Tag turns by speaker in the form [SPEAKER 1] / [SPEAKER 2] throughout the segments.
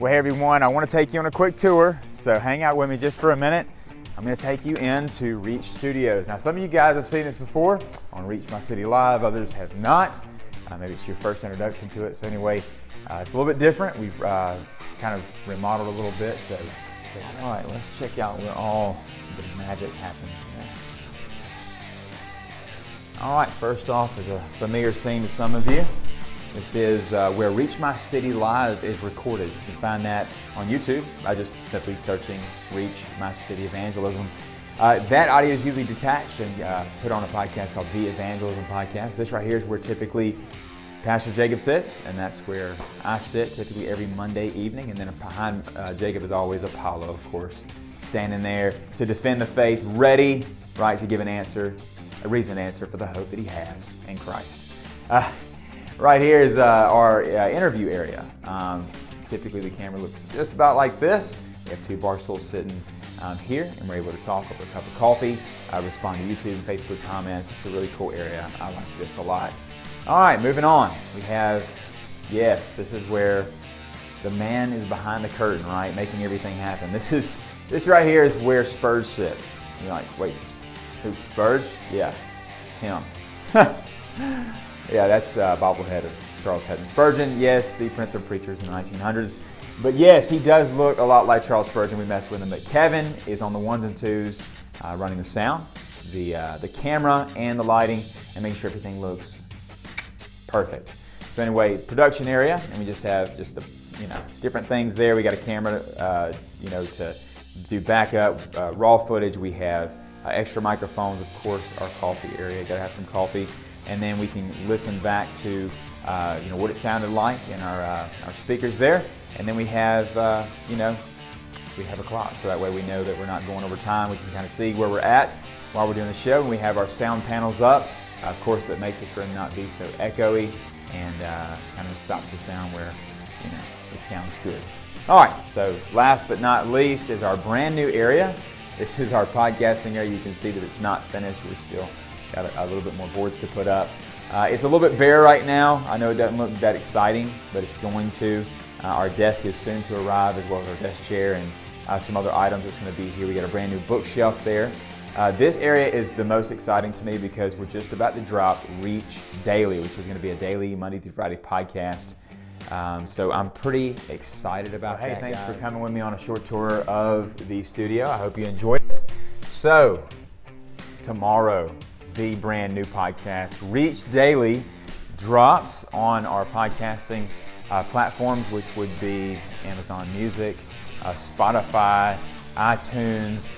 [SPEAKER 1] Well, hey everyone, I want to take you on a quick tour, so hang out with me just for a minute. I'm going to take you into Reach Studios. Now, some of you guys have seen this before on Reach My City Live, others have not. Maybe it's your first introduction to it. So anyway, it's a little bit different. We've kind of remodeled a little bit. So, all right, let's check out where all the magic happens here. All right, first off is a familiar scene to some of you. This is where Reach My City Live is recorded. You can find that on YouTube by just simply searching Reach My City Evangelism. That audio is usually detached and put on a podcast called The Evangelism Podcast. This right here is where typically Pastor Jacob sits, and that's where I sit typically every Monday evening. And then behind Jacob is always Apollo, of course, standing there to defend the faith, ready, right, to give an answer, a reasoned answer for the hope that he has in Christ. Right here is our interview area. Typically the camera looks just about like this. We have two bar stools sitting here, and we're able to talk over a cup of coffee, respond to YouTube and Facebook comments. It's a really cool area. I like this a lot. All right, moving on. We have, yes, this is where the man is behind the curtain, right, making everything happen. This right here is where Spurge sits. You're like, wait, who's Spurge? Yeah, him. Yeah, that's bobblehead of Charles Haddon Spurgeon. Yes, the Prince of Preachers in the 1900s. But yes, he does look a lot like Charles Spurgeon. We mess with him. But Kevin is on the ones and twos, running the sound, the camera, and the lighting, and making sure everything looks perfect. So anyway, production area, and we just have different things there. We got a camera, to do backup, raw footage. We have extra microphones, of course. Our coffee area, got to have some coffee. And then we can listen back to what it sounded like in our speakers there. And then we have we have a clock, so that way we know that we're not going over time. We can kind of see where we're at while we're doing the show. And we have our sound panels up. Of course, that makes this room not be so echoey and kind of stops the sound where it sounds good. All right, so last but not least is our brand new area. This is our podcasting area. You can see that it's not finished. We're still got a little bit more boards to put up. It's a little bit bare right now. I know it doesn't look that exciting, but it's going to. Our desk is soon to arrive, as well as our desk chair and some other items that's going to be here. We got a brand new bookshelf there. This area is the most exciting to me because we're just about to drop Reach Daily, which is going to be a daily Monday through Friday podcast. So I'm pretty excited about that. Hey, thanks for coming with me on a short tour of the studio. I hope you enjoyed it. So tomorrow, the brand new podcast, Reach Daily, drops on our podcasting platforms, which would be Amazon Music, Spotify, iTunes,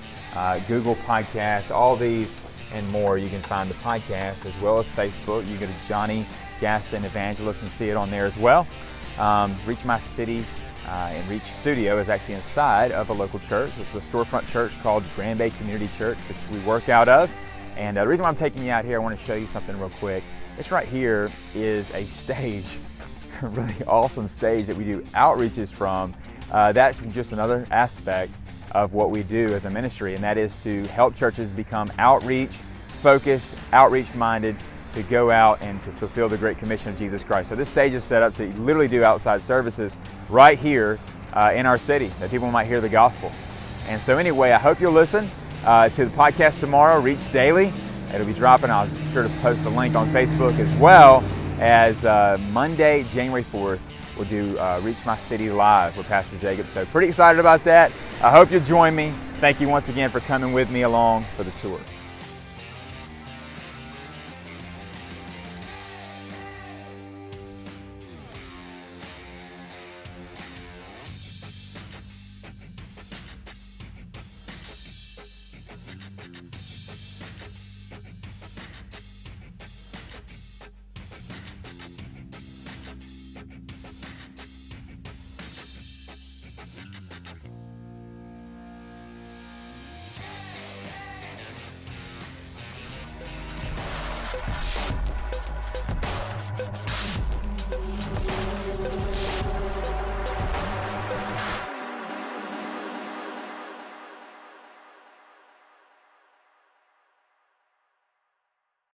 [SPEAKER 1] Google Podcasts, all these and more. You can find the podcast as well as Facebook. You go to Johnny Gaston Evangelist and see it on there as well. Reach My City and Reach Studio is actually inside of a local church. It's a storefront church called Grand Bay Community Church, which we work out of. And the reason why I'm taking you out here, I want to show you something real quick. This right here is a stage, a really awesome stage that we do outreaches from. That's just another aspect of what we do as a ministry, and that is to help churches become outreach-focused, outreach-minded, to go out and to fulfill the Great Commission of Jesus Christ. So this stage is set up to literally do outside services right here in our city, that people might hear the gospel. And so anyway, I hope you'll listen to the podcast tomorrow, Reach Daily. It'll be dropping. I'll be sure to post a link on Facebook, as well as Monday, January 4th, we'll do Reach My City Live with Pastor Jacob. So pretty excited about that. I hope you'll join me. Thank you once again for coming with me along for the tour.